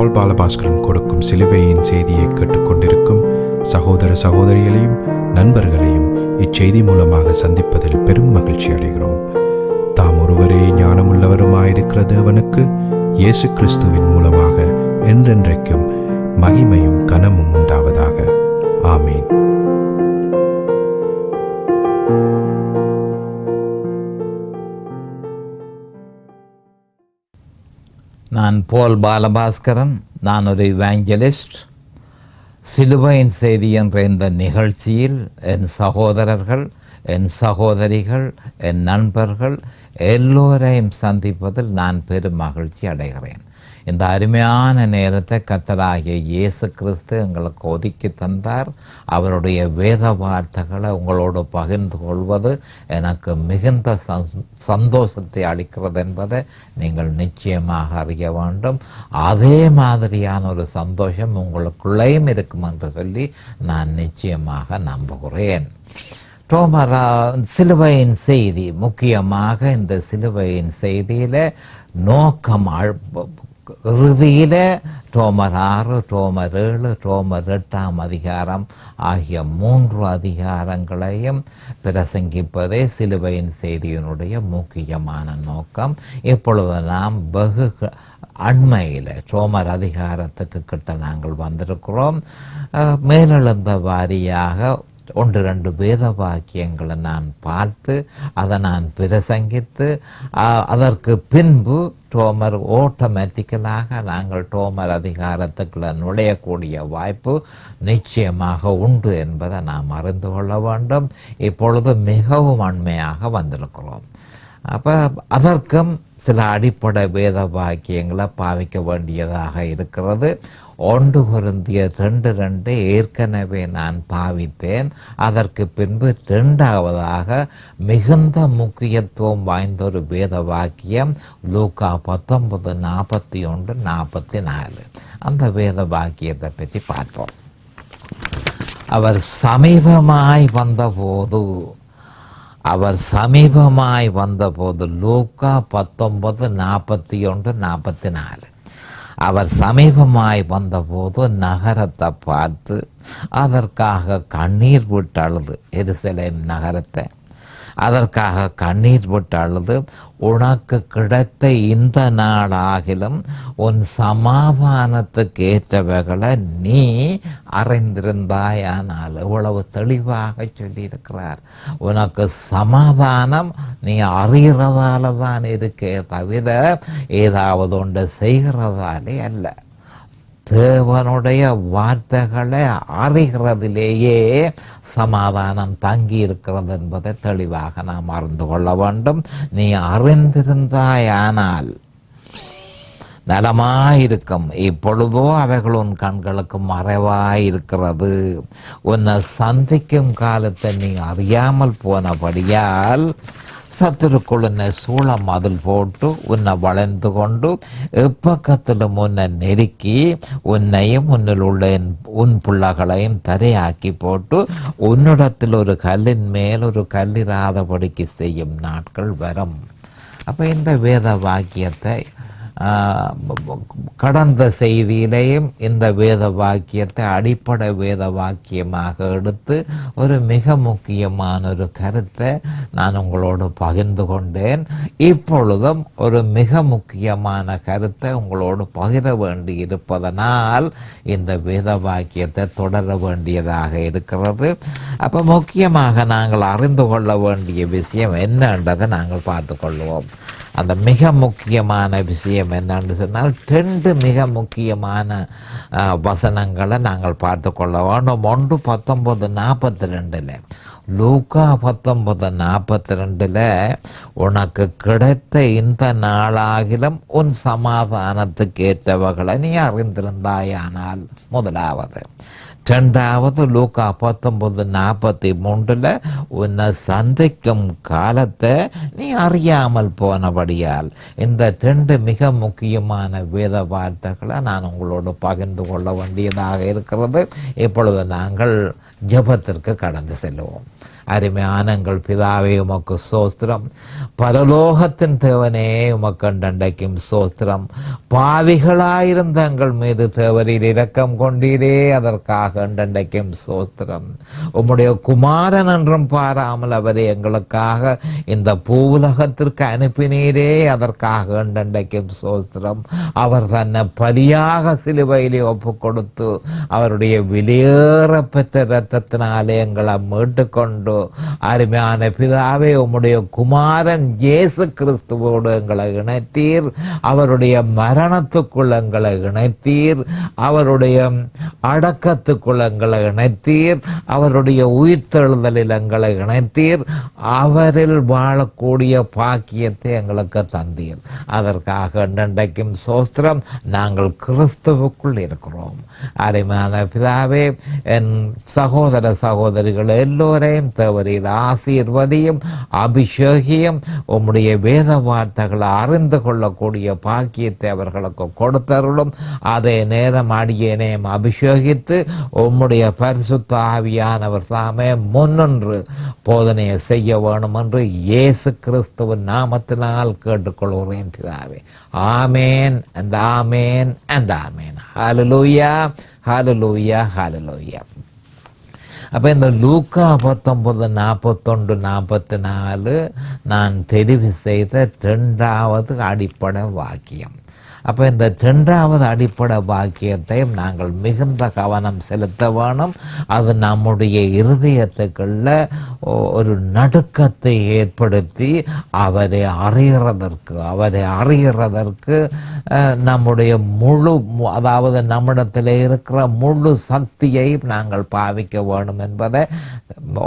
பால் பாலபாஸ்கரன் கொடுக்கும் சிலுவையின் செய்தியை கேட்டுக்கொண்டிருக்கும் சகோதர சகோதரிகளையும் நண்பர்களையும் இச்செய்தி மூலமாக சந்திப்பதில் பெரும் மகிழ்ச்சி அடைகிறோம். தாம் ஒருவரே ஞானமுள்ளவருமாயிருக்கிற தேவனுக்கு இயேசு கிறிஸ்துவின் மூலமாக என்றென்றைக்கும் மகிமையும் கனமும் உண்டாவதாக. ஆமீன். நான் போல் பாலபாஸ்கரன். நான் ஒரு இவாஞ்சலிஸ்ட். சிலுவையின் செய்தி என்ற இந்த நிகழ்ச்சியில் என் சகோதரர்கள், என் சகோதரிகள், என் நண்பர்கள் எல்லோரையும் சந்திப்பதில் நான் பெரும் மகிழ்ச்சி அடைகிறேன். இந்த அருமையான நேரத்தை கர்த்தராகிய இயேசு கிறிஸ்து எங்களுக்கு ஒதுக்கி தந்தார். அவருடைய வேத வார்த்தைகளை உங்களோடு பகிர்ந்து கொள்வது எனக்கு மிகுந்த சந்தோஷத்தை அளிக்கிறது என்பதை நீங்கள் நிச்சயமாக அறிய வேண்டும். அதே மாதிரியான ஒரு சந்தோஷம் உங்களுக்குள்ளேயும் இருக்கும் என்று சொல்லி நான் நிச்சயமாக நம்புகிறேன். சிலுவையின் செய்தி, முக்கியமாக இந்த சிலுவையின் செய்தியில் நோக்கம் இறுதியில் ரோமர் 6, ரோமர் 7, ரோமர் 8 அதிகாரம் ஆகிய 3 அதிகாரங்களையும் பிரசங்கிப்பதே சிலுவையின் செய்தியினுடைய முக்கியமான நோக்கம். இப்பொழுது நாம் வெகு அண்மையில் ரோமர் அதிகாரத்துக்கு கிட்ட நாங்கள் வந்திருக்கிறோம். மேலெழுந்த வாரியாக 1-2 வேத வாக்கியங்களை நான் பார்த்து அதை நான் பிரசங்கித்து அதற்கு பின்பு ரோமர் ஆட்டோமேட்டிக்கலாக நாங்கள் ரோமர் அதிகாரத்துக்குள்ள நுழையக்கூடிய வாய்ப்பு நிச்சயமாக உண்டு என்பதை நாம் அறிந்து கொள்ள வேண்டும். இப்பொழுது மிகவும் அண்மையாக வந்திருக்கிறோம். அப்போ அதற்கும் சில அடிப்படை வேத வாக்கியங்களை பாவிக்க வேண்டியதாக இருக்கிறது. 1 கொரிந்தியர் 2:2 ஏற்கனவே நான் பாவித்தேன். அதற்கு பின்பு 2ஆவதாக மிகுந்த முக்கியத்துவம் வாய்ந்த ஒரு வேத வாக்கியம் லூக்கா 19:41-44 அந்த வேத வாக்கியத்தை பற்றி பார்ப்போம். அவர் சமீபமாய் வந்தபோது லூக்கா 19:41-44 அவர் சமீபமாய் வந்தபோது நகரத்தை பார்த்து அதற்காக கண்ணீர் விட்டு அழுது, எருசலேம் நகரத்தை அதற்காக கண்ணீர் விட்டு அழுது, உனக்கு கிடைத்த இந்த நாளாகிலும் உன் சமாதானத்துக்கு ஏற்றவைகளை நீ அறிந்திருந்தாயானால். இவ்வளவு தெளிவாக சொல்லியிருக்கிறார். உனக்கு சமாதானம் நீ அறிகிறதால தான் இருக்கே தவிர ஏதாவது ஒன்று செய்கிறதாலே அல்ல. தேவனுடைய வார்த்தைகளை அறிகிறதிலேயே சமாதானம் தங்கி இருக்கிறது என்பதை தெளிவாக நாம் அறிந்து கொள்ள வேண்டும். நீ அறிந்திருந்தாயானால் நலமாயிருக்கும். இப்பொழுதோ அவைகள் உன் கண்களுக்கு மறைவாயிருக்கிறது. உன்னை சந்திக்கும் காலத்தை நீ அறியாமல் போனபடியால் சத்துருக்குள் உன்னை சூழ மதில் போட்டு உன்னை வளைந்து கொண்டு எப்பக்கத்திலும் உன்னை நெருக்கி உன்னையும் உன்னில் உள்ள உன் பிள்ளைகளையும் தரையாக்கி போட்டு உன்னிடத்தில் ஒரு கல்லின் மேல் ஒரு கல்லிராதபடிக்கு செய்யும் நாட்கள் வரும். அப்போ இந்த வேத வாக்கியத்தை கடந்த செய்தியிலேயும் இந்த வேத வாக்கியத்தை அடிப்படை வேத வாக்கியமாக எடுத்து ஒரு மிக முக்கியமான ஒரு கருத்தை நான் உங்களோடு பகிர்ந்து கொண்டேன். இப்பொழுதும் ஒரு மிக முக்கியமான கருத்தை உங்களோடு பகிர வேண்டி இருப்பதனால் இந்த வேத வாக்கியத்தை தொடர வேண்டியதாக இருக்கிறது. அப்போ முக்கியமாக நாங்கள் அறிந்து கொள்ள வேண்டிய விஷயம் என்னன்றதை நாங்கள் பார்த்து கொள்வோம். அந்த மிக முக்கியமான விஷயம் என்னன்னு சொன்னால் 2 மிக முக்கியமான வசனங்களை நாங்கள் பார்த்து கொள்ள வேண்டும். 1 19:42 லூக்கா 19:42 உனக்கு கிடைத்த இந்த நாளாகிலும் உன் சமாதானத்துக்கு ஏற்றவர்களை நீ அறிந்திருந்தாயானால் முதலாவது. 2வது லூக்கா 19:43 உன்னை சந்திக்கும் காலத்தை நீ அறியாமல் போனபடியால். இந்த 2 மிக முக்கியமான வேத வார்த்தைகளை நான் உங்களோடு பகிர்ந்து கொள்ள வேண்டியதாக இருக்கிறது. இப்பொழுது நாங்கள் ஜெபத்திற்கு கடந்து செல்வோம். அருமையான எங்கள் பிதாவே உமக்கு ஸ்தோத்திரம். பரலோகத்தின் தேவனே உமக்கு அண்டைக்கும் ஸ்தோத்திரம். பாவிகளாயிருந்த எங்கள் மீது தேவரீர் இரக்கம் கொண்டீரே, அதற்காக அண்டைக்கும் ஸ்தோத்திரம். உம்முடைய குமாரன் என்றும் பாராமல் அவரை எங்களுக்காக இந்த பூவுலகத்திற்கு அனுப்பினீரே, அதற்காக அண்டைக்கும் ஸ்தோத்திரம். அவர் தன்னை பலியாக சிலுவையிலே ஒப்பு கொடுத்து அவருடைய வெளியேற பெற்ற இரத்தத்தினாலே எங்களை மீட்டுக்கொண்டு அருமையான பிதாவே உம்முடைய குமாரன் இயேசு கிறிஸ்துவோடு எங்களை இணைத்தீர். அவருடைய மரணத்துக்குள் எங்களை இணைத்தீர். அவருடைய அடக்கத்துக்குள் எங்களை இணைத்தீர். அவருடைய உயிர்த்தெழுதலில் எங்களை இணைத்தீர். அவரில் வாழக்கூடிய பாக்கியத்தை எங்களுக்கு தந்தீர். அதற்காக இன்றைக்கும் ஸ்தோத்திரம். நாங்கள் கிறிஸ்துவுக்குள் இருக்கிறோம். அருமையான பிதாவே, என் சகோதர சகோதரிகள் எல்லோரையும் தேவரீர் ஆசீர்வதியும் அபிஷேகியும். உம்முடைய வேத வார்த்தைகளை அறிந்து கொள்ளக்கூடிய பாக்கியத்தை அவர்களுக்கு கொடுத்தருளும். அதே நேரம் அடியேனையும் அபிஷேகித்து உம்முடைய பரிசுத்த ஆவியானவர் தாமே முன்னின்று போதனையை செய்ய வேணும் என்று இயேசு கிறிஸ்துவின் நாமத்தினால் கேட்டுக்கொள்கிறேன் பிதாவே. ஆமேன் and ஆமேன் and ஆமேன். ஹல்லேலூயா, ஹல்லேலூயா, ஹல்லேலூயா. அப்போ இந்த லூக்கா 19:41-44 நான் தெரிவு செய்த 2வது அடிப்படை வாக்கியம். அப்போ இந்த 2வது அடிப்படை வாக்கியத்தை நாங்கள் மிகுந்த கவனம் செலுத்த வேணும். அது நம்முடைய இருதயத்துக்குள்ள ஒரு நடுக்கத்தை ஏற்படுத்தி அவரை அறிகிறதற்கு நம்முடைய அதாவது நம்மிடத்தில் இருக்கிற முழு சக்தியை நாங்கள் பாவிக்க வேண்டும் என்பதை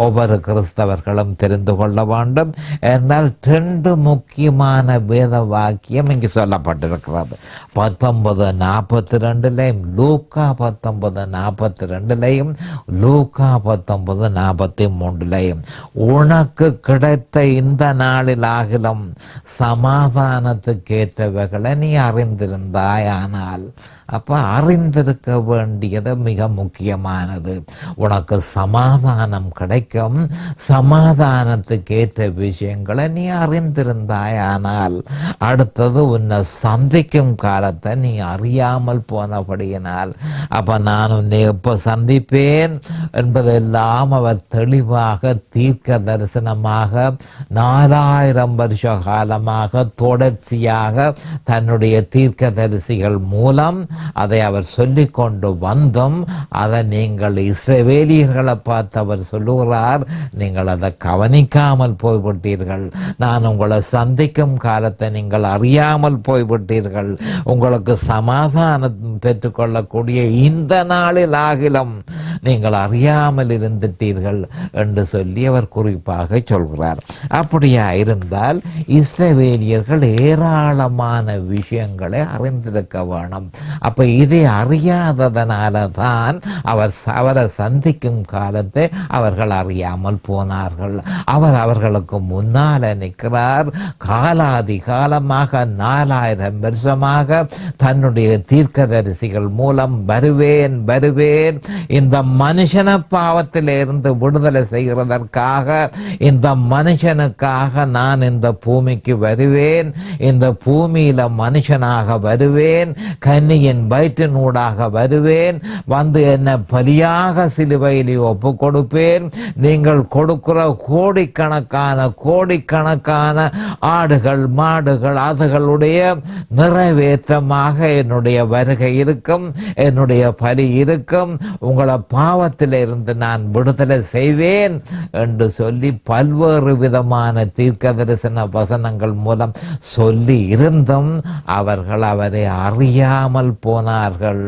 ஒவ்வொரு கிறிஸ்தவர்களும் தெரிந்து கொள்ள வேண்டும். என்றால் 2 முக்கியமான வேத வாக்கியம் இங்கு சொல்லப்பட்டிருக்கிறது. 19:42 லூக்கா 19:42 லூக்கா 19:43 உனக்கு கிடைத்த இந்த நாளில் ஆகிலும் சமாதானத்துக்கு ஏற்றவைகளை நீ அறிந்திருந்தாயானால். அப்போ அறிந்திருக்க வேண்டியது மிக முக்கியமானது. உனக்கு சமாதானம் கிடைக்கும். சமாதானத்துக்கு ஏற்ற விஷயங்களை நீ அறிந்திருந்தாயானால். அடுத்தது உன்னை சந்திக்கும் காலத்தை நீ அறியாமல் போனபடியினால். அப்போ நான் உன்னை எப்போ சந்திப்பேன் என்பதெல்லாம் அவர் தெளிவாக தீர்க்க தரிசனமாக 4000 வருஷ காலமாக தொடர்ச்சியாக தன்னுடைய தீர்க்க தரிசிகள் மூலம் அதை அவர் சொல்லி கொண்டு வந்தும் அதை நீங்கள் இஸ்ரவேலியர்களை பார்த்து அவர் சொல்லுகிறார், நீங்கள் அதை கவனிக்காமல் போய்விட்டீர்கள். நான் உங்களை சந்திக்கும் காலத்தை நீங்கள் அறியாமல் போய்விட்டீர்கள். உங்களுக்கு சமாதானம் பெற்றுக்கொள்ளக்கூடிய இந்த நாளில் ஆகிலும் நீங்கள் அறியாமல் இருந்துட்டீர்கள் என்று சொல்லி அவர் குறிப்பாக சொல்கிறார். அப்படியா இருந்தால் இஸ்ரவேலியர்கள் ஏராளமான விஷயங்களை அறிந்திருக்க வேணும். அப்ப இதை அறியாததனால தான் அவரை சந்திக்கும் காலத்தை அவர்கள் அறியாமல் போனார்கள். அவர் அவர்களுக்கு முன்னால் நிற்கிறார். காலாதி காலமாக 4000 வருஷமாக தன்னுடைய தீர்க்கதரிசிகள் மூலம் வருவேன் இந்த மனுஷன பாவத்திலிருந்து விடுதலை செய்கிறதற்காக, இந்த மனுஷனுக்காக நான் இந்த பூமிக்கு வருவேன். இந்த பூமியில மனுஷனாக வருவேன். கன்னியின் வயிற்றினூடாக வருவேன். வந்து என்னை பலியாக சிலுவையில் ஒப்பு கொடுப்பேன். நீங்கள் கொடுக்கிற கோடிக்கணக்கான ஆடுகள் மாடுகள் அதுகளுடைய நிறைவேற்றமாக என்னுடைய வருகை இருக்கும். என்னுடைய பலி இருக்கும். உங்களை பாவத்தில் இருந்து நான் விடுதலை செய்வேன் என்று சொல்லி பல்வேறு விதமான தீர்க்க தரிசன வசனங்கள் மூலம் சொல்லி இருந்தும் அவர்கள் அவரை அறியாமல் போனார்கள்.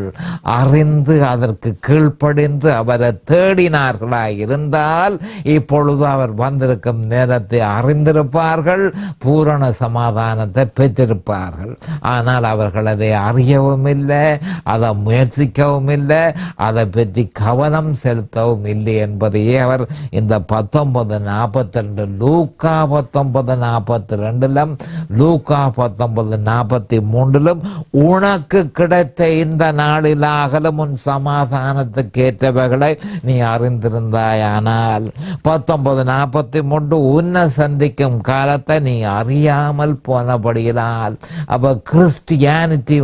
அறிந்து அதற்கு கீழ்ப்படிந்து அவரை தேடினார்களாய் இருந்தால் இப்பொழுது அவர் வந்திருக்கும் நேரத்தை அறிந்திருப்பார்கள், பூரண சமாதானத்தை பெற்றிருப்பார்கள். ஆனால் அவர்கள் அதை அறியவும் இல்லை, அதை முயற்சிக்கவும் இல்லை, அதை பற்றி கவலை கவனம் செலுத்தவும் இல்லை என்பதையே அவர் இந்த 19:42 லூக்கா 19:42 லூக்கா 19:43 உனக்கு கிடைத்த இந்த நாளிலாகலும் உன் சமாதானத்துக்கு ஏற்றவைகளை நீ அறிந்திருந்தாயானால் 19:43 உன்னை சந்திக்கும் காலத்தை நீ அறியாமல் போனபடியினால். அப்ப கிறிஸ்டியானிட்டி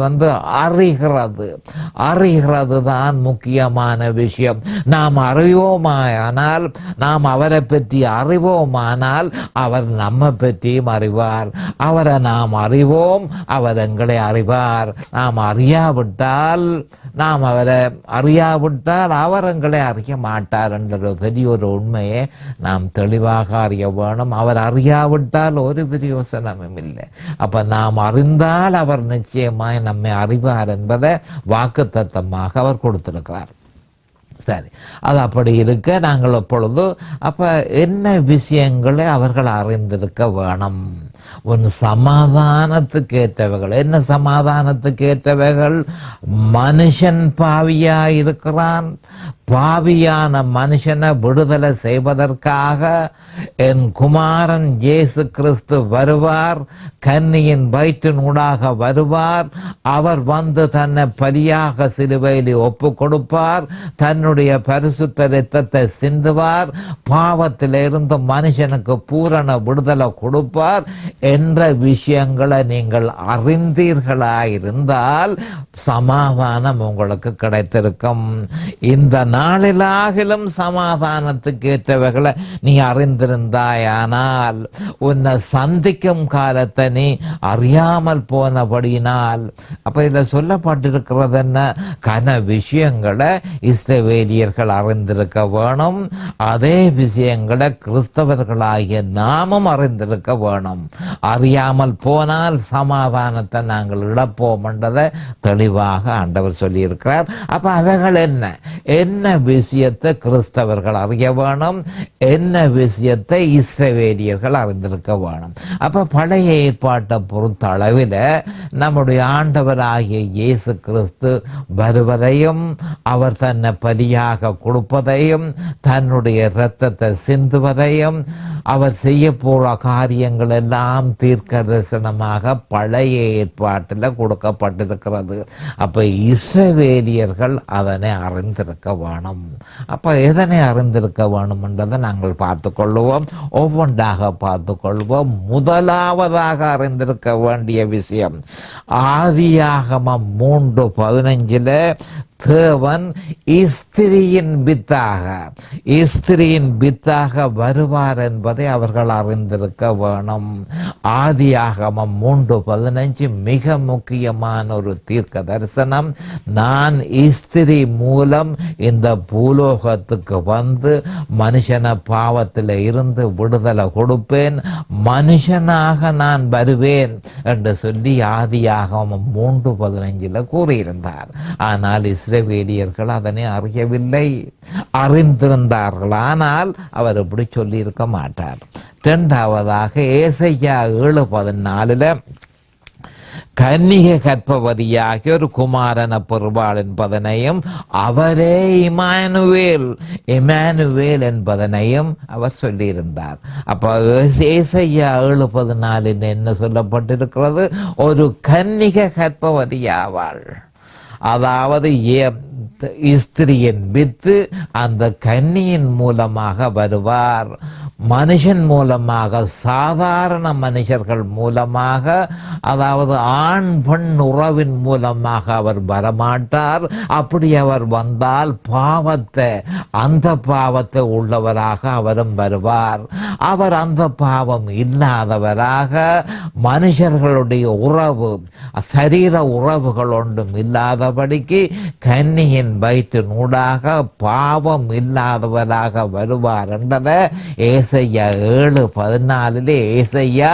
அறிகிறது தான் முக்கியமான விஷயம். நாம் அறிவோமானால், நாம் அவரை பற்றி அறிவோமானால் அவர் நம்ம பற்றியும் அறிவார். அவரை நாம் அறிவோம், அவர் எங்களை அறிவார். நாம் அவரை அறியாவிட்டால் அவர் எங்களை அறிய மாட்டார் என்ற பெரிய ஒரு உண்மையை நாம் தெளிவாக அறிய வேணும். அவர் அறியாவிட்டால் ஒரு பிரயோசனமும் இல்லை. அப்ப நாம் அறிந்தால் அவர் நிச்சயமாய் நம்மை அறிவார் என்பதை வாக்குத்தத்தமாக அவர் கொடுத்திருக்கிறார். சரி, அது அப்படி இருக்க நாங்கள் எப்பொழுது என்ன விஷயங்களை அவர்கள் அறிந்திருக்க வேணும்? உன் சமாதானத்துக்கு ஏற்றவைகள். என்ன சமாதானத்துக்கு ஏற்றவைகள்? மனுஷன் பாவியா இருக்கிறான். பாவியான மனுஷனை விடுதலை செய்வதற்காக என் குமாரன் இயேசு கிறிஸ்து வருவார். கன்னியின் வயிற்றினூடாக வருவார். அவர் வந்து தன்னை பலியாக சிலுவையில் ஒப்பு கொடுப்பார். தன்னுடைய பரிசுத்த இரத்தத்தை சிந்துவார். பாவத்திலிருந்து மனுஷனுக்கு பூரண விடுதலை கொடுப்பார் என்ற விஷயங்களை நீங்கள் அறிந்தீர்களாயிருந்தால் சமாதானம் உங்களுக்கு கிடைத்திருக்கும். இந்த நாளிலாகிலும் சமாதானத்துக்கு ஏற்றவைகளை நீ அறிந்திருந்தாயானால், உன்னை சந்திக்கும் காலத்தை நீ அறியாமல் போனபடியினால். அப்ப இதில் சொல்லப்பட்டிருக்கிறது என்ன? கன விஷயங்களை இஸ்ரவேலியர்கள் அறிந்திருக்க வேணும். அதே விஷயங்களை கிறிஸ்தவர்களாகிய நாமும் அறிந்திருக்க வேணும். அறியாமல் போனால் சமாதானத்தை நாங்கள் இழப்போம் என்றதை தெளிவாக ஆண்டவர் சொல்லியிருக்கிறார். அப்ப அவைகள் என்ன விஷயத்தை கிறிஸ்தவர்கள் அறிய வேணும், என்ன விஷயத்தை இஸ்ரவேலியர்கள் அறிந்திருக்க வேணும். அப்ப பழைய ஏற்பாட்டை பொறுத்த அளவில் நம்முடைய ஆண்டவராகிய இயேசு கிறிஸ்து வருவதையும், அவர் தன்னை பலியாக கொடுப்பதையும், தன்னுடைய இரத்தத்தை சிந்துவதையும், அவர் செய்ய போற காரியங்கள் எல்லாம் தீர்க்க தரிசனமாக பழைய ஏற்பாட்டில் கொடுக்கப்பட்டிருக்கிறது. அப்ப இஸ்ரவேலியர்கள் அதனை அறிந்திருக்க வேணும். அப்ப எதனை அறிந்திருக்க வேணும் என்றதை நாங்கள் பார்த்து கொள்வோம். ஒவ்வொன்றாக பார்த்து கொள்வோம். முதலாவதாக அறிந்திருக்க வேண்டிய விஷயம், ஆதியாகமம் 3:15 தேவன் ஸ்திரியின் வித்தாக வருவார் என்பதை அவர்கள் அறிந்திருக்க வேணும். ஆதியாகமம் 3:15 மிக முக்கியமான ஒரு தீர்க்க தரிசனம். நான் ஸ்திரி மூலம் இந்த பூலோகத்துக்கு வந்து மனுஷன பாவத்தில் இருந்து விடுதலை கொடுப்பேன், மனுஷனாக நான் வருவேன் என்று சொல்லி ஆதியாகமம் 3:15 கூறியிருந்தார். ஆனால் இஸ்ரவேலியர்கள் அதனை அறியவில்லை. அறிந்திருந்தார்கள், ஆனால் அவர் இப்படி சொல்லி இருக்க மாட்டார். இரண்டாவதாக ஏசாயா 7:14 கன்னிகை கற்பவதியாகிய ஒரு குமாரன பெறுவாள் என்பதனையும், அவரே இமானுவேல் என்பதனையும் அவர் சொல்லியிருந்தார். அப்ப ஏசாயா 7:14 என்ன சொல்லப்பட்டிருக்கிறது? ஒரு கன்னிகை கற்பவதியாவாள். அதாவது ஸ்திரியின் வித்து அந்த கன்னியின் மூலமாக வருவார். மனுஷன் மூலமாக, சாதாரண மனுஷர்கள் மூலமாக, அதாவது ஆண் பெண் உறவின் மூலமாக அவர் வரமாட்டார். அப்படி அவர் வந்தால் அந்த பாவத்தை உள்ளவராக அவரும் வருவார். அவர் அந்த பாவம் இல்லாதவராக, மனுஷர்களுடைய உறவு, சரீர உறவுகள் ஒன்றும் இல்லாதபடிக்கு கன்னியின் வயிற்றினூடாக பாவம் இல்லாதவராக வருவார் என்றதை ஏசாயா 7:14 ஏசாயா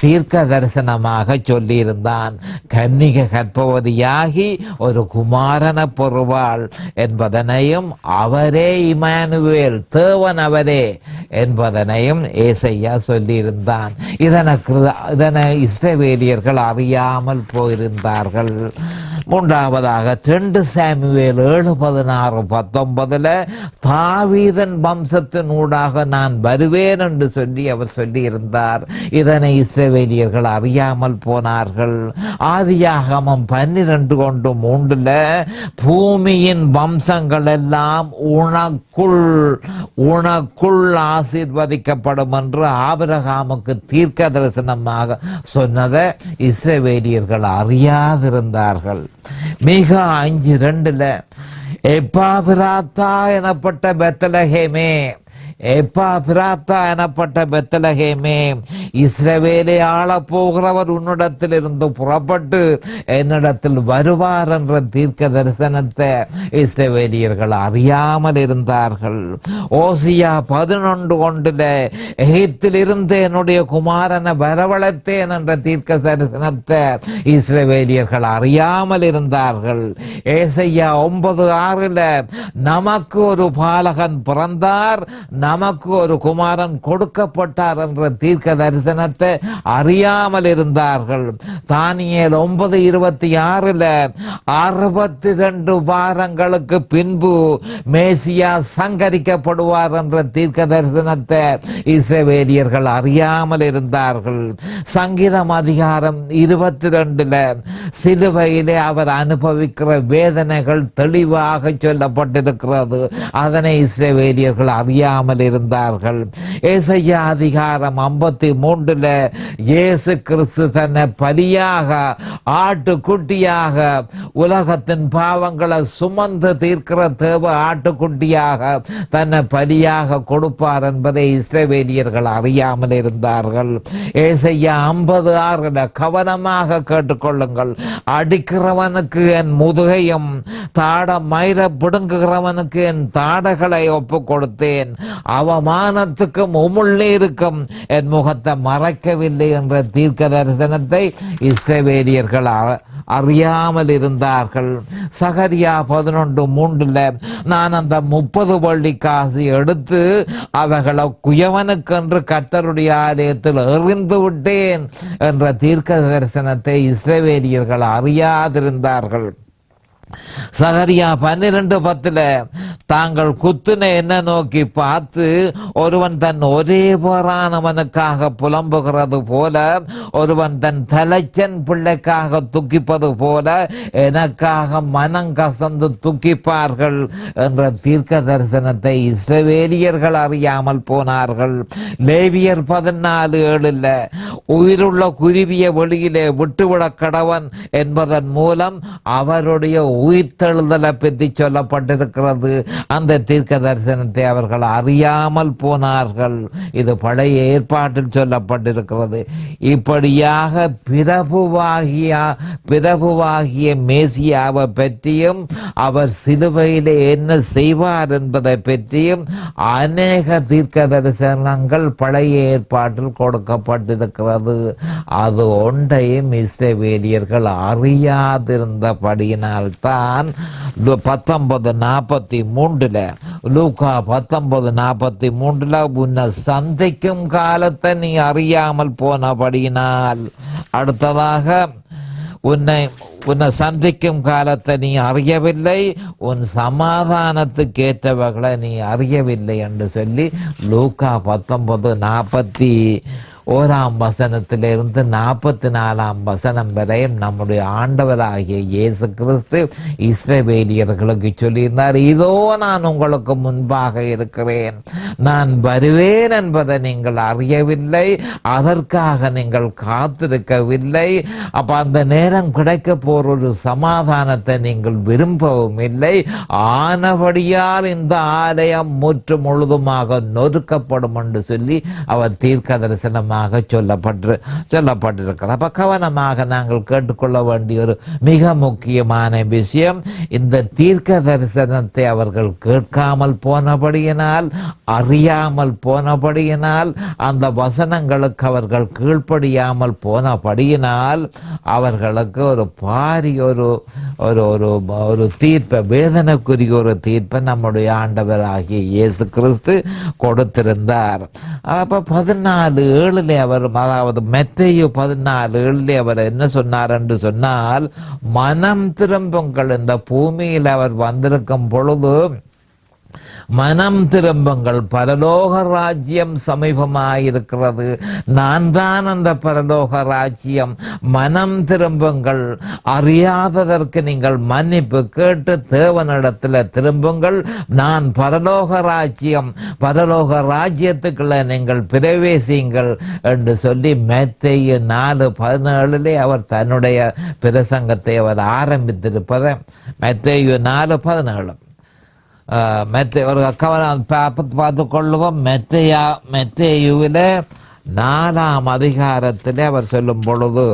தீர்க்க தரிசனமாக சொல்லியிருந்தான். கன்னிகை கற்பவதியாகி ஒரு குமாரன பெறுவாள் என்பதனையும், அவரே இமானுவேல், தேவன் அவரே என்பதனையும் ஏசாயா சொல்லியிருந்தான். இதனை இஸ்ரவேலியர்கள் அறியாமல் போயிருந்தார்கள். மூன்றாவதாக 2 சாமுவேல் 7:16-19 தாவீதன் வம்சத்தின் ஊடாக நான் வருவேன் என்று சொல்லி அவர் சொல்லியிருந்தார். இதனை இஸ்ரவேலியர்கள் அறியாமல் போனார்கள். ஆதியாகமம் 12:3 பூமியின் வம்சங்கள் எல்லாம் உனக்குள் ஆசீர்வதிக்கப்படும் என்று ஆபிரகாமுக்கு தீர்க்க தரிசனமாக சொன்னதை இஸ்ரவேலியர்கள் அறியாதிருந்தார்கள். மிக 5:2 எப்பாபிராத்தா எனப்பட்ட பெத்லகேமே, எப்பாபிராத்தா எனப்பட்ட பெத்லகேமே, இஸ்ரவேலை ஆளப் போகிறவர் உன்னிடத்தில் இருந்து புறப்பட்டு என்னிடத்தில் வருவார் என்ற தீர்க்க தரிசனத்தை இஸ்ரவேலியர்கள் அறியாமல் இருந்தார்கள். ஓசியா 11:1 எகிப்தில் இருந்து என்னுடைய குமாரனை வரவழைத்தேன் என்ற தீர்க்க தரிசனத்தை இஸ்ரவேலியர்கள் அறியாமல் இருந்தார்கள். ஏசாயா 9:6 நமக்கு ஒரு பாலகன் பிறந்தார், நமக்கு ஒரு குமாரன் கொடுக்கப்பட்டார் என்ற தீர்க்க தரிசனத்தை அறியாமல் இருந்தார்கள். தானியேல் 9:26 62 வாரங்களுக்கு பின்பு மேசியா சங்கரிக்கப்படுவார் என்ற தீர்க்க தரிசனத்தை இஸ்ரவேலியர்கள் அறியாமல் இருந்தார்கள். சங்கீதம் 22 சிலுவையிலே அவர் அனுபவிக்கிற வேதனைகள் தெளிவாக சொல்லப்பட்டிருக்கிறது. அதனை இஸ்ரவேலியர்கள் அறியாமல் இருந்தார்கள். ஏசாயா 53 இயேசு கிறிஸ்து தன்னை பலியாக ஆட்டுக்குட்டியாக உலகத்தின் பாவங்களை சுமந்து தீர்க்கிற தேவ ஆட்டுக்குட்டியாக தன்னை பலியாக கொடுப்பார் என்பதை இஸ்ரவேலியர்கள் அறியாமல் இருந்தார்கள். ஏசாயா 56 கவனமாக கேட்டுக்கொள்ளுங்கள். அடிக்கிறவனுக்கு என் முதுகையும் தாட மயிர பிடுங்குகிறவனுக்கு என் தாடைகளை ஒப்பு கொடுத்தேன், அவமானத்துக்கும் உமிழ்நீருக்கும் என் முகத்தை மறைக்கவில்லை என்ற தீர்க்க தரிசனத்தை இஸ்ரவேலியர்கள் அறியாமல் இருந்தார்கள். சகரியா 11:3 நான் அந்த 30 வெள்ளிக்காசு எடுத்து அவைகளை குயவனுக்கென்று கர்த்தருடைய ஆலயத்தில் எறிந்து விட்டேன் என்ற தீர்க்க தரிசனத்தை இஸ்ரவேலியர்கள் அறியாதிருந்தார்கள். சகரியா 12:10 தாங்கள் குத்துன என்ன நோக்கி பார்த்து ஒருவன் தன் ஒரே போரானவனுக்காக புலம்புகிறது போல, ஒருவன் தன் தலைச்சன் பிள்ளைக்காக துக்கிப்பது போல எனக்காக மனம் கசந்து துக்கிப்பார்கள் என்ற தீர்க்க தரிசனத்தை இஸ்ரவேலியர்கள் அறியாமல் போனார்கள். லேவியர் 14:7 உயிருள்ள குருவிய வெளியிலே விட்டுவிட கடவன் என்பதன் மூலம் அவருடைய உயிர்த்தெழுதலை பற்றி சொல்லப்பட்டிருக்கிறது. அந்த தீர்க்க தரிசனத்தை அவர்கள் அறியாமல் போனார்கள். இது பழைய ஏற்பாட்டில் சொல்லப்பட்டிருக்கிறது. இப்படியாக பிரபுவாகிய மேசியாவை பற்றியும் அவர் சிலுவையிலே என்ன செய்வார் என்பதை பற்றியும் அநேக தீர்க்க தரிசனங்கள் பழைய ஏற்பாட்டில் கொடுக்கப்பட்டிருக்கிறது. அது ஒன்றையும் இஸ்ரவேலியர்கள் அறியாதிருந்தபடியினால் தான் 19:43 லூக்கா 19:43 உன்னை சந்திக்கும் காலத்தை நீ அறியாமல் போனபடியினால், அடுத்ததாக உன்னை சந்திக்கும் காலத்தை நீ அறியவில்லை, உன் சமாதானத்துக்கு ஏற்றவர்களை நீ அறியவில்லை என்று சொல்லி லூக்கா 19:41 44 வரையும் நம்முடைய ஆண்டவராகிய இயேசு கிறிஸ்து இஸ்ரவேலியர்களுக்கு சொல்லியிருந்தார், இதோ நான் உங்களுக்கு முன்பாக இருக்கிறேன், நான் வருவேன் என்பதை நீங்கள் அறியவில்லை, அதற்காக நீங்கள் காத்திருக்கவில்லை. அப்ப அந்த நேரம் கிடைக்க போற ஒரு சமாதானத்தை நீங்கள் விரும்பவும் இல்லை. ஆனபடியால் இந்த ஆலயம் முற்று முழுதுமாக நொறுக்கப்படும் என்று சொல்லி அவர் தீர்க்க தரிசனமாக சொல்லப்பட்டிருக்கிறார். அப்ப கவனமாக நாங்கள் கேட்டுக்கொள்ள வேண்டிய ஒரு மிக முக்கியமான விஷயம், இந்த தீர்க்க தரிசனத்தை அவர்கள் கேட்காமல் போனபடியினால், அறியாமல் போனபடியினால், அந்த வசனங்களுக்கு அவர்கள் கீழ்ப்படியாமல் போனபடியினால் அவர்களுக்கு ஒரு பாரிய ஒரு தீர்ப்பை, வேதனைக்குரிய ஒரு தீர்ப்பை நம்முடைய ஆண்டவராகிய இயேசு கிறிஸ்து கொடுத்திருந்தார். அப்ப 14:7 7 அவர், அதாவது மத்தேயு 14:7 அவர் என்ன சொன்னார் என்று சொன்னால், மனம் திரும்புங்கள். இந்த பூமியில் அவர் வந்திருக்கும் பொழுது மனம் திரும்புங்கள், பரலோக ராஜ்யம் சமீபமாயிருக்கிறது. நான் தான் அந்த பரலோக ராஜ்யம். மனம் திரும்புங்கள், அறியாததற்கு நீங்கள் மன்னிப்பு கேட்டு தேவனிடத்தில் திரும்புங்கள். நான் பரலோக ராஜ்யம், பரலோக ராஜ்யத்துக்குள்ள நீங்கள் பிரவேசிங்கள் என்று சொல்லி மத்தேயு 4:17 அவர் தன்னுடைய பிரசங்கத்தை அவர் ஆரம்பித்திருப்பதை மத்தேயு 4:17 ஒரு கவனம் பார்த்து கொள்ளுவோம். மத்தேயுவில் 4ஆம் அதிகாரத்தில் அவர் சொல்லும் பொழுது,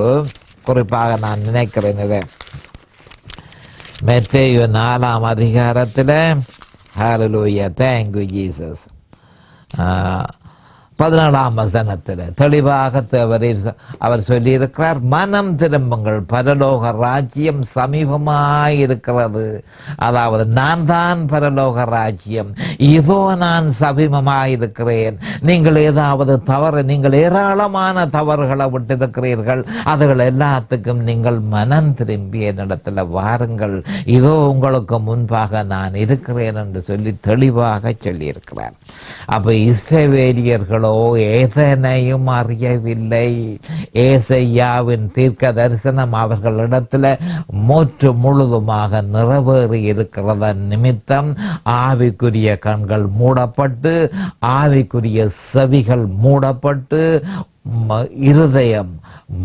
குறிப்பாக நான் நினைக்கிறேன் இதை, மத்தேயு 4ஆம் அதிகாரத்தில், ஹல்லேலூயா, தேங்க் யூ ஜீசஸ், 17ஆம் வசனத்தில் தெளிவாக அவர் சொல்லியிருக்கிறார், மனம் திரும்புங்கள், பரலோக ராஜ்யம் சமீபமாயிருக்கிறது. அதாவது நான் தான் பரலோக ராஜ்யம், இதோ நான் சமீபமாயிருக்கிறேன். நீங்கள் ஏதாவது தவறு, நீங்கள் ஏராளமான தவறுகளை விட்டிருக்கிறீர்கள், அதுகள் எல்லாத்துக்கும் நீங்கள் மனம் திரும்பி என்னிடத்தில் வாருங்கள், இதோ உங்களுக்கு முன்பாக நான் இருக்கிறேன் என்று சொல்லி தெளிவாக சொல்லியிருக்கிறார். அப்போ இஸ்ரவேலியர்களோ ஏதனையும் அறியவில்லை. ஏசையாவின் தீர்க்க தரிசனம் அவர்களிடத்தில் முற்று முழுதுமாக நிறைவேறி இருக்கிறத நிமித்தம் ஆவிக்குரிய கண்கள் மூடப்பட்டு, ஆவிக்குரிய செவிகள் மூடப்பட்டு, இருதயம்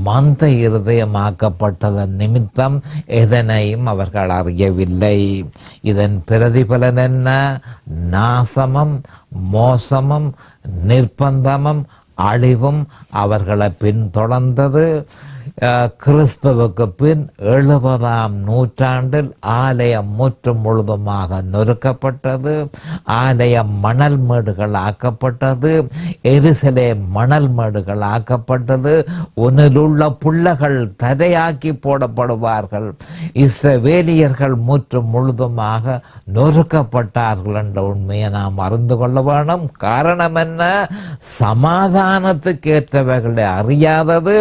மந்த இருதயமாக்கப்பட்டதன் நிமித்தம் எதனையும் அவர்கள் அறியவில்லை. இதன் பிரதிபலன் என்ன? நாசமும் மோசமும் நிர்பந்தமும் அழிவும் அவர்களை பின்தொடர்ந்தது. கிறிஸ்துவுக்கு பின் 70ஆம் நூற்றாண்டில் ஆலயம் முற்றும் முழுதுமாக நொறுக்கப்பட்டது. ஆலயம் மணல் மேடுகள் ஆக்கப்பட்டது. எருசலேம் மணல் மேடுகள் ஆக்கப்பட்டது. உன்னிலுள்ள புள்ளகள் தரையாக்கி போடப்படுவார்கள். இஸ்ரவேலியர்கள் முற்றும் முழுதுமாக நொறுக்கப்பட்டார்கள் என்ற உண்மையை நாம் அறிந்து கொள்ள வேண்டும். காரணம் என்ன? சமாதானத்துக்கு ஏற்றவைகளை அறியாதது,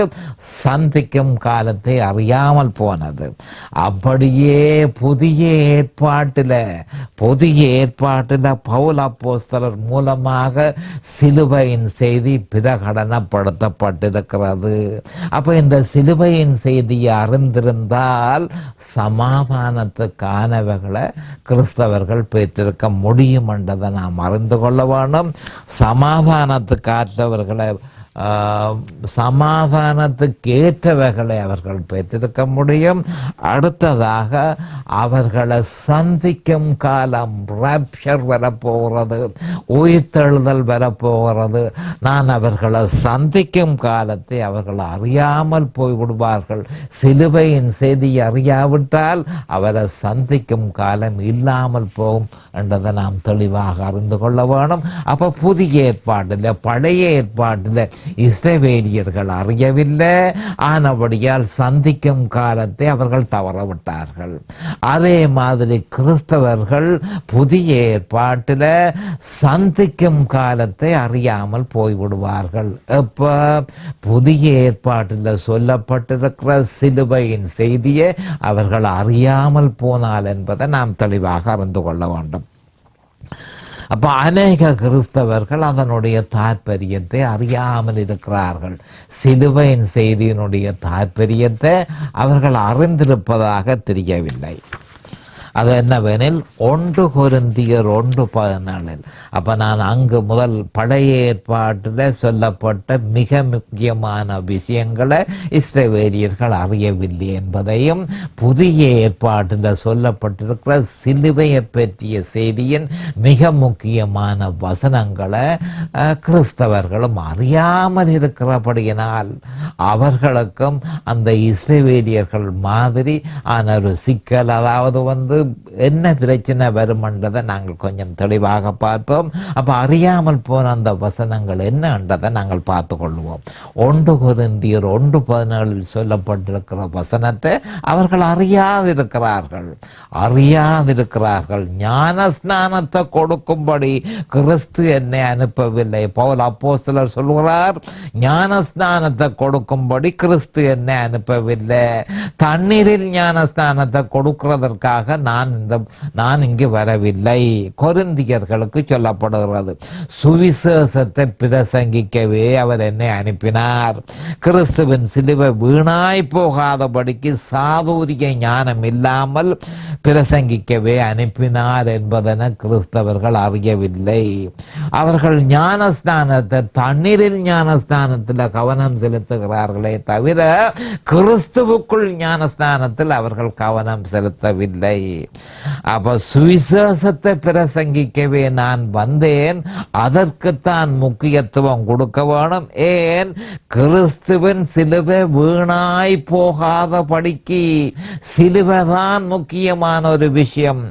சந்திக்கும் காலத்தை அறியாமல் போனது. அப்படியே புதிய ஏற்பாட்டில் பவுல் அப்போஸ்தலர் மூலமாக சிலுவையின் செய்தி பிரகடனப்படுத்தப்பட்டிருக்கிறது. அப்ப இந்த சிலுவையின் செய்தியை அறிந்திருந்தால் சமாதானத்துக்கானவைகளை கிறிஸ்தவர்கள் பெற்றிருக்க முடியும் என்றதை நாம் அறிந்து கொள்ள வேண்டும். சமாதானத்துக்காற்றவர்களை, சமாதானத்துக்கு ஏற்றவைகளை அவர்கள் பெற்றிருக்க முடியும். அடுத்ததாக அவர்களை சந்திக்கும் காலம், ராப்சர் வரப்போகிறது, உயிர்த்தெழுதல் வரப்போகிறது. நான் அவர்களை சந்திக்கும் காலத்தை அவர்கள் அறியாமல் போய்விடுவார்கள். சிலுவையின் செய்தி அறியாவிட்டால் அவரை சந்திக்கும் காலம் இல்லாமல் போகும் என்றதை நாம் தெளிவாக அறிந்து கொள்ள வேணும். அப்போ புதிய ஏற்பாட்டில், பழைய ஏற்பாட்டில் இஸ்ரவேலியர்கள் அறியவில்லை, ஆனபடியால் சந்திக்கும் காலத்தை அவர்கள் தவறவிட்டார்கள். அதே மாதிரி கிறிஸ்தவர்கள் புதிய ஏற்பாட்டில் சந்திக்கும் காலத்தை அறியாமல் போய்விடுவார்கள். எப்ப? புதிய ஏற்பாட்டில் சொல்லப்பட்டிருக்கிற சிலுவையின் செய்தியை அவர்கள் அறியாமல் போனால் என்பதை நாம் தெளிவாக அறிந்து கொள்ள வேண்டும். அப்போ அநேக கிறிஸ்தவர்கள் அதனுடைய தாற்பயத்தை அறியாமல் இருக்கிறார்கள். சிலுவையின் செய்தியினுடைய தாற்பயத்தை அவர்கள் அறிந்திருப்பதாக தெரியவில்லை. அது என்னவெனில் 1 கொரிந்தியர் 1:14. அப்போ நான் அங்கு முதல் பழைய ஏற்பாட்டில் சொல்லப்பட்ட மிக முக்கியமான விஷயங்களை இஸ்ரவேலியர்கள் அறியவில்லை என்பதையும், புதிய ஏற்பாட்டில் சொல்லப்பட்டிருக்கிற சிலுவையை பற்றிய செய்தியின் மிக முக்கியமான வசனங்களை கிறிஸ்தவர்களும் அறியாமல் இருக்கிறபடியினால் அவர்களுக்கும் அந்த இஸ்ரவேலியர்கள் மாதிரி ஆன ஒரு சிக்கல், அதாவது என்ன பிரச்சனை வருமென்றதை நாங்கள் கொஞ்சம் தெளிவாக பார்ப்போம். அப்போ அறியாமல் போன அந்த வசனங்கள் என்னன்றதை நாங்கள் பார்த்து கொள்வோம். 1 கொரிந்தியர் 1:17 சொல்லப்பட்டிருக்கிற வசனத்தை அவர்கள் அறியாதிருக்கிறார்கள். ஞானஸ்நானத்தை கொடுக்கும்படி கிறிஸ்து என்னை அனுப்பவில்லை. பவுல் அப்போஸ்தலர் சொல்கிறார், ஞானஸ்நானத்தை கொடுக்கும்படி கிறிஸ்து என்னை அனுப்பவில்லை. தண்ணீரில் ஞானஸ்நானத்தை கொடுக்கிறதற்காக நான் இங்கு வரவில்லை. கொரிந்தியர்களுக்கு சொல்லப்படுகிறது, சுவிசேஷத்தை பிரசங்கிக்கவே அவர் என்னை அனுப்பினார். கிறிஸ்துவின் சிலுவை வீணாய் போகாதபடிக்கு சாதுரிய ஞானம் இல்லாமல் பிரசங்கிக்கவே அனுப்பினார் என்பதென கிறிஸ்தவர்கள் அறியவில்லை. அவர்கள் ஞானஸ்நானத்தை தண்ணீரில் ஞானஸ்நானத்தில் கவனம் செலுத்துகிறார்களே தவிர கிறிஸ்துவுக்குள் ஞானஸ்நானத்தில் அவர்கள் கவனம் செலுத்தவில்லை. அப்ப சுவிசேஷத்தை பிரசங்கிக்கவே நான் வந்தேன், அதற்குத்தான் முக்கியத்துவம் கொடுக்க வேணும். ஏன்? கிறிஸ்துவின் சிலுவை வீணாய் போகாதபடிக்கு சிலுவைதான் முக்கியமான ஒரு விஷயம்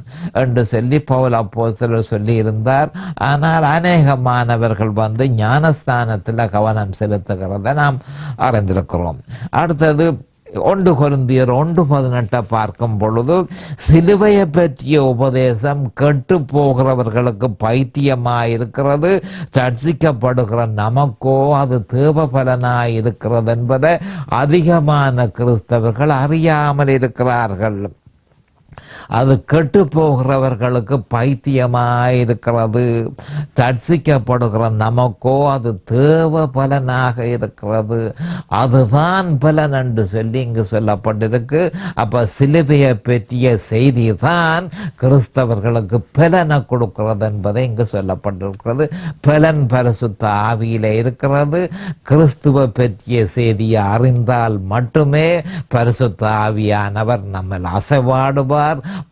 என்று சொல்லி பவுல் அப்போஸ்தலர் சொல்லி இருந்தார். ஆனால் அநேகமானவர்கள் வந்து ஞானஸ்நானத்தில் கவனம் செலுத்துகிறத நாம் அறிந்திருக்கிறோம். அடுத்தது 1 கொரிந்தியர் 1:18 பார்க்கும் பொழுது, சிலுவையை பற்றிய உபதேசம் கெட்டு போகிறவர்களுக்கு பைத்தியமாயிருக்கிறது, ரட்சிக்கப்படுகிற நமக்கோ அது தேவ பலனாய் இருக்கிறது என்பதை அதிகமான கிறிஸ்தவர்கள் அறியாமல் இருக்கிறார்கள். அது கெட்டு போகிறவர்களுக்கு பைத்தியமாயிருக்கிறது, ரட்சிக்கப்படுகிற நமக்கோ அது தேவ பலனாக இருக்கிறது. அதுதான் பலன் என்று சொல்லி இங்கு சொல்லப்பட்டிருக்கு. அப்ப சிலுவையை பற்றிய செய்தி தான் கிறிஸ்தவர்களுக்கு பலனை கொடுக்கிறது என்பதை இங்கு சொல்லப்பட்டிருக்கிறது. பலன் பரிசுத்த ஆவியில இருக்கிறது. கிறிஸ்துவ பற்றிய செய்தியை அறிந்தால் மட்டுமே பரிசுத்த ஆவியானவர் நம்ம அசைவாடுவார்,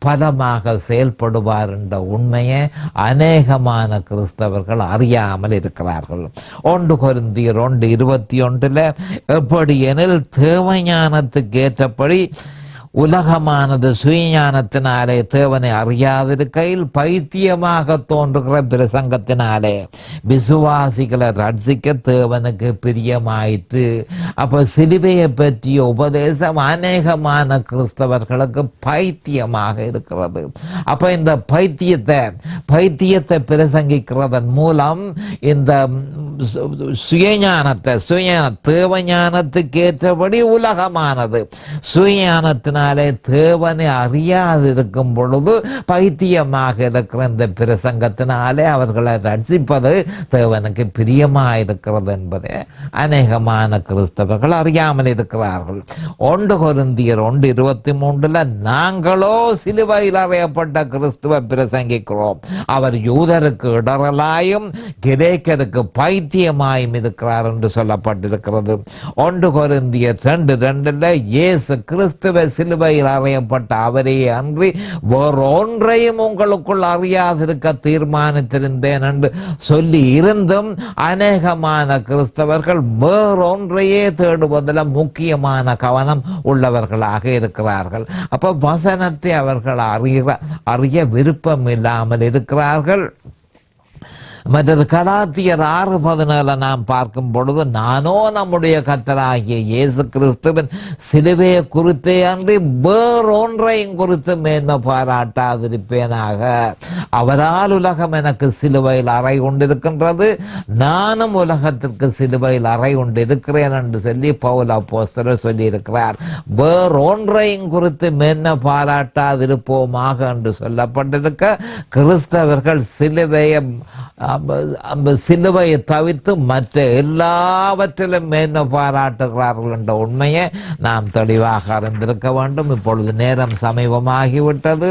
பலமாக செயல்படுவார் என்ற உண்மையை அநேகமான கிறிஸ்தவர்கள் அறியாமல் இருக்கிறார்கள். 1 கொரிந்தியர் 1:21 எப்படி எனில் தேவஞானத்துக்கு ஏற்றபடி உலகமானது சுயஞானத்தினாலே தேவனை அறியாதிருக்கையில் பைத்தியமாக தோன்றுகிற பிரசங்கத்தினாலே விசுவாசிகளை ரட்சிக்க தேவனுக்கு பிரியமாயிற்று. அப்ப சிலுவையை பற்றிய உபதேசம் அநேகமான கிறிஸ்தவர்களுக்கு பைத்தியமாக இருக்கிறது. அப்ப இந்த பைத்தியத்தை பிரசங்கிக்கிறதன் மூலம் இந்த தேவஞானத்துக்கு ஏற்றபடி உலகமானது சுயஞானத்தினாலே தேவனை அறியாதிருக்கும் பொழுது பைத்தியமாக இருக்கிற இந்த பிரசங்கத்தினாலே அவர்களை ரட்சிப்பது தேவனுக்கு பிரியமாயிருக்கிறது என்பதை அநேகமான கிறிஸ்தவர்கள் அறியாமல் இருக்கிறார்கள். 1 கொரிந்தியர் 1:23 நாங்களோ சிலுவையில் அறையப்பட்ட கிறிஸ்துவை பிரசங்கிக்கிறோம், அவர் யூதருக்கு இடரலாயும் கிரேக்கருக்கு பைத்தியமாயும் இருக்கிறார் என்று சொல்லப்பட்டிருக்கிறது. 1 கொரிந்தியர் 2:2 இயேசு கிறிஸ்துவ சிலுவையில் அறையப்பட்ட அவரே அன்றி வேறொன்றையும் உங்களுக்குள் அறியாதிருக்க தீர்மானித்திருந்தேன் என்று சொல்லி இருந்தும் அநேகமான கிறிஸ்தவர்கள் வேறொன்றையே தேடுவதில் முக்கியமான கவனம் உள்ளவர்களாக இருக்கிறார்கள். அப்ப வசனத்தை அவர்கள் அறிய விருப்பம் இல்லாமல் இருக்கிறார்கள். மற்றது கலாத்தியர் 6:17 நாம் பார்க்கும் பொழுது, நானோ நம்முடைய கர்த்தராகிய இயேசு கிறிஸ்துவின் சிலுவையை குறித்தே அன்றி வேறொன்றையும் குறித்து மேன்மை பாராட்டாதிருப்பேனாக. அவரால் உலகம் எனக்கு சிலுவையில் அறை கொண்டிருக்கின்றது, நானும் உலகத்திற்கு சிலுவையில் அறை கொண்டிருக்கிறேன் என்று சொல்லி பவுல் அப்போஸ்தலர் சொல்லியிருக்கிறார். வேறொன்றையும் குறித்து மேன்மை பாராட்டாதிருப்போமாக என்று சொல்லப்பட்டிருக்க கிறிஸ்தவர்கள் சிலுவையை தவிர்த்து மற்ற எல்லாவற்றிலும் மேன்மை பாராட்டுகிறார்கள் என்ற உண்மையை நாம் தெளிவாக அறிந்திருக்க வேண்டும். இப்பொழுது நேரம் சமீபமாகிவிட்டது.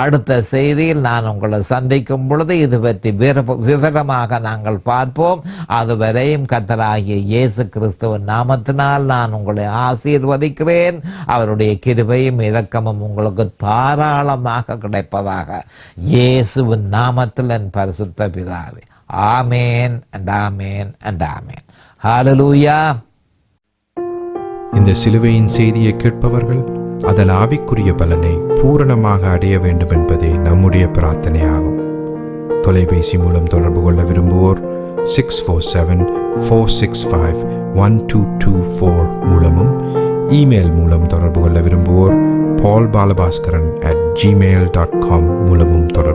அடுத்த செய்தியில் நான் உங்களை சந்திக்கும் பொழுது இது பற்றி விவரமாக நாங்கள் பார்ப்போம். அதுவரையும் கர்த்தராகிய இயேசு கிறிஸ்துவின் நாமத்தினால் நான் உங்களை ஆசீர்வதிக்கிறேன். அவருடைய கிருபையும் இரக்கமும் உங்களுக்கு தாராளமாக கிடைப்பதாக இயேசுவின் நாமத்தில் என் பரிசுத்த பிதாவே. ஆமென் and ஆமென் and ஆமென். ஹல்லேலூயா. இந்த சிலுவையின் செய்தியை கேட்பவர்கள் அதன் ஆவிக்குரிய பலனை பூரணமாக அடைய வேண்டும் என்பதே நம்முடைய பிரார்த்தனையாகும். தொலைபேசி மூலம் தொடர்பு கொள்ள விரும்புவோர் 647-465-1224 மூலமும், இமெயில் மூலம் தொடர்பு கொள்ள விரும்புவோர் paulbalabhaskaran@gmail.com மூலமும் தொடர்பு